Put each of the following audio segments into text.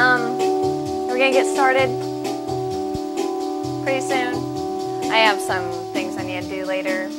We're gonna get started pretty soon. I have some things I need to do later.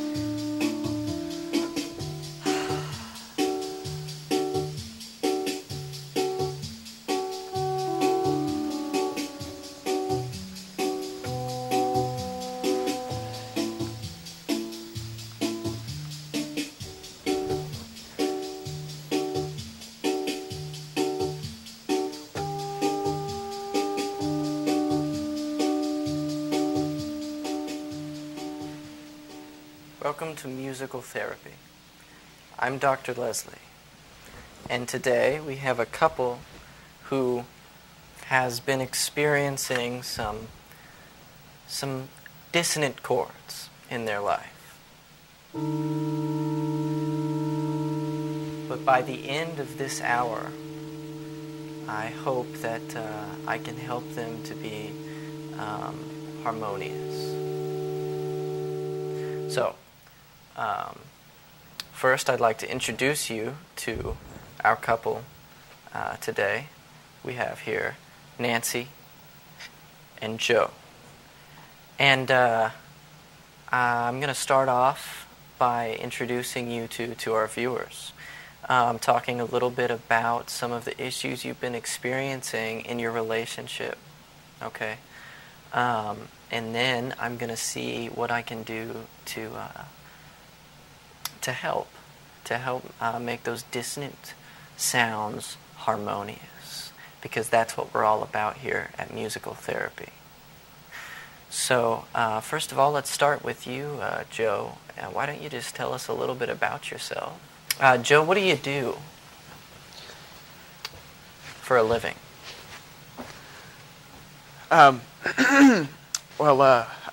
Welcome to Musical Therapy. I'm Dr. Leslie, and today we have a couple who has been experiencing some dissonant chords in their life. But by the end of this hour, I hope that I can help them to be harmonious. So, first I'd like to introduce you to our couple today. We have here Nancy and Joe. And I'm going to start off by introducing you to our viewers, talking a little bit about some of the issues you've been experiencing in your relationship, okay? And then I'm going to see what I can do to help make those dissonant sounds harmonious, because that's what we're all about here at Musical Therapy. So first of all, let's start with you, Joe. Why don't you just tell us a little bit about yourself? Joe, what do you do for a living? Well,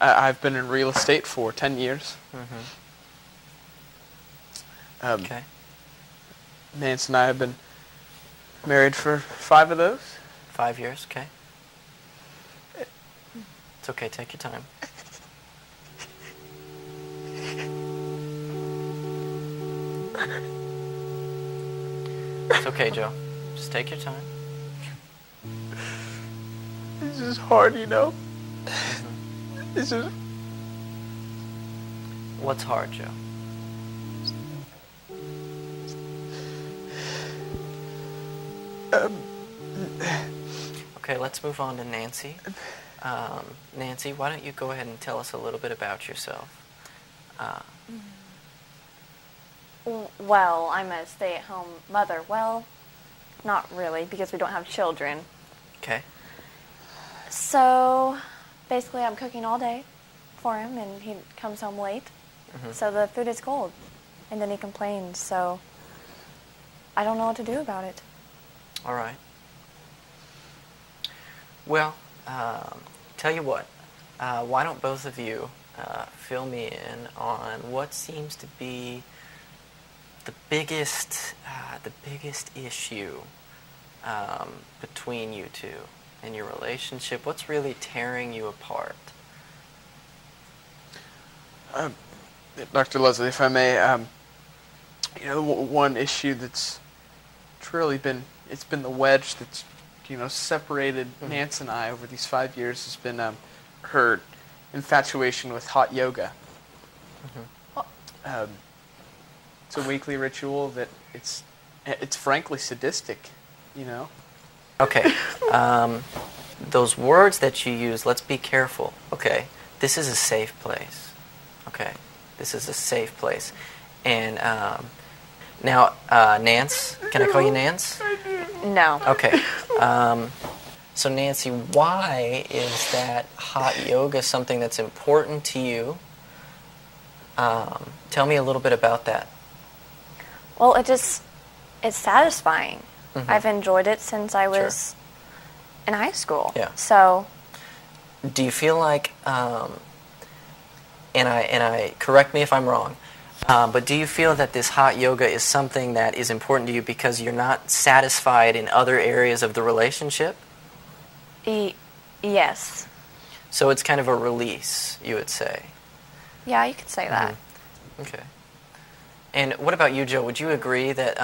I've been in real estate for 10 years. Mm-hmm. Okay. Nance and I have been married for 5 of those. 5 years, okay. It's okay, take your time. It's okay, Joe. Just take your time. This is hard, you know. This is... What's hard, Joe? Okay, let's move on to Nancy. Nancy, why don't you go ahead and tell us a little bit about yourself? Well, I'm a stay-at-home mother. Well, not really, because we don't have children. Okay. So, basically, I'm cooking all day for him, and he comes home late. Mm-hmm. So the food is cold, and then he complains. So, I don't know what to do about it. All right. Well, tell you what. Why don't both of you fill me in on what seems to be the biggest issue between you two in your relationship? What's really tearing you apart? Dr. Leslie, if I may, one issue that's really been the wedge that's separated Nance and I over these 5 years has been her infatuation with hot yoga. Mm-hmm. It's a weekly ritual that it's frankly sadistic, Okay. Those words that you use, let's be careful. Okay. This is a safe place. Okay. This is a safe place. And now, Nance, can I call you Nance? No. Okay. So Nancy, why is that hot yoga something that's important to you? Tell me a little bit about that. Well, it's satisfying. Mm-hmm. I've enjoyed it since I was in high school. Yeah. So, do you feel like, and I correct me if I'm wrong, but do you feel that this hot yoga is something that is important to you because you're not satisfied in other areas of the relationship? Yes. So it's kind of a release, you would say. Yeah, you could say that. Okay. And what about you, Joe? Would you agree that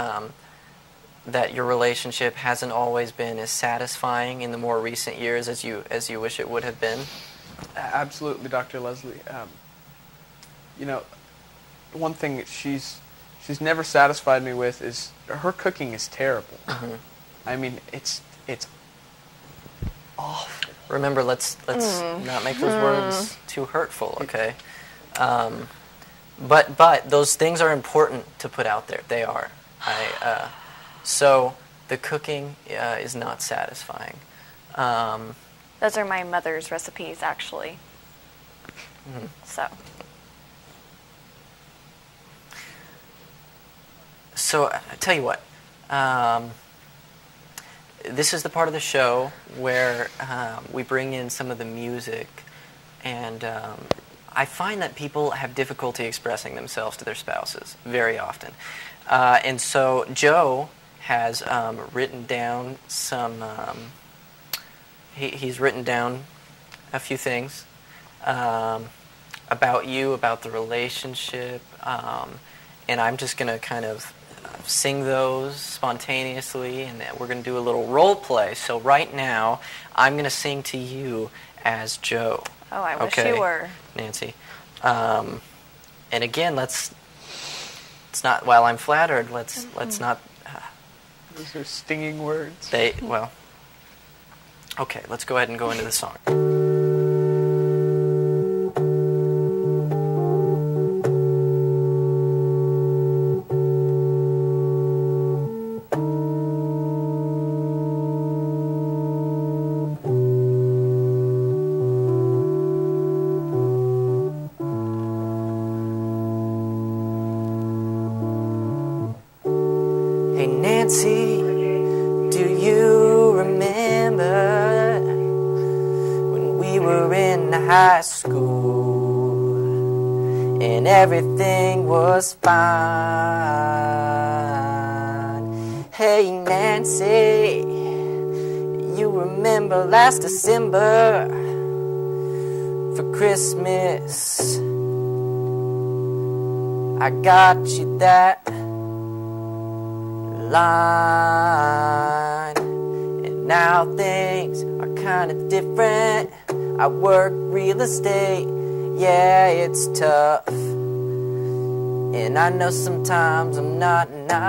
that your relationship hasn't always been as satisfying in the more recent years as you wish it would have been? Absolutely, Dr. Leslie. You know, one thing that she's never satisfied me with is her cooking is terrible. Mm-hmm. I mean, it's awful. Remember, let's not make those words too hurtful, okay? But those things are important to put out there. They are. So the cooking is not satisfying. Those are my mother's recipes, actually. Mm-hmm. So I tell you what. This is the part of the show where we bring in some of the music, and I find that people have difficulty expressing themselves to their spouses very often. And so Joe has written down some, he's written down a few things about you, about the relationship, and I'm just going to kind of sing those spontaneously, and then we're going to do a little role play. So right now, I'm going to sing to you as Joe. Oh, I wish you were. Nancy. And again, let's not, while I'm flattered, let's not... Those are stinging words. Well, okay, let's go ahead and go into the song. Hey Nancy, do you remember when we were in high school and everything was fine? Hey Nancy, you remember last December for Christmas I got you that line, and now things are kind of different. I work real estate, yeah, it's tough, and I know sometimes I'm not nice.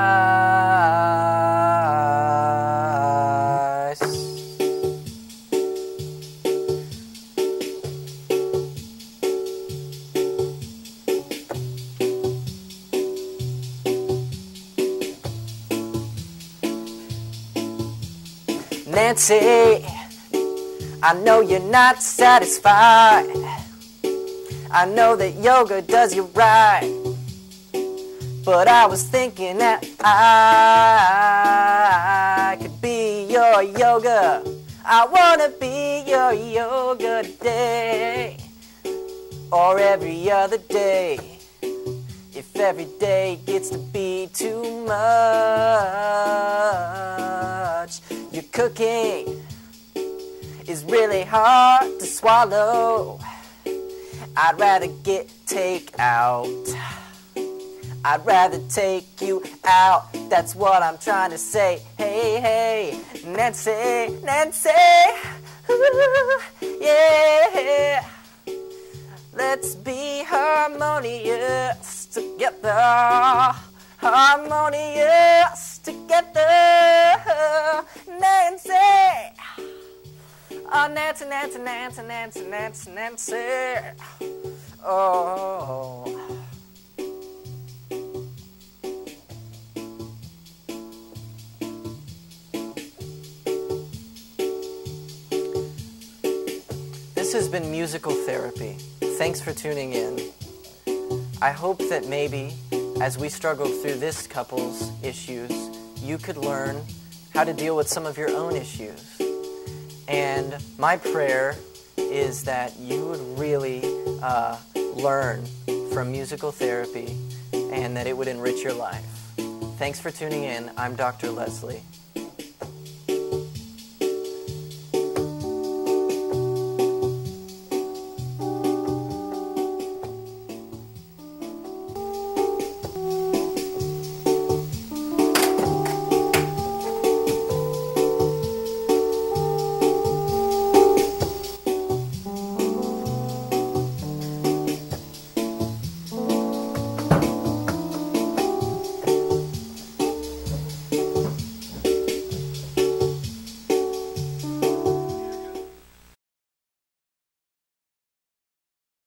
Nancy, I know you're not satisfied. I know that yoga does you right, but I was thinking that I could be your yoga. I wanna be your yoga today, or every other day, if every day gets to be too much. Your cooking is really hard to swallow. I'd rather get takeout. I'd rather take you out. That's what I'm trying to say. Hey, hey, Nancy, Nancy, ooh, yeah. Let's be harmonious together. Harmonious together. Nancy. Oh, Nancy, Nancy, Nancy, Nancy, Nancy, Nancy. Oh. This has been Musical Therapy. Thanks for tuning in. I hope that maybe, as we struggle through this couple's issues, you could learn how to deal with some of your own issues. And my prayer is that you would really learn from musical therapy and that it would enrich your life. Thanks for tuning in. I'm Dr. Leslie.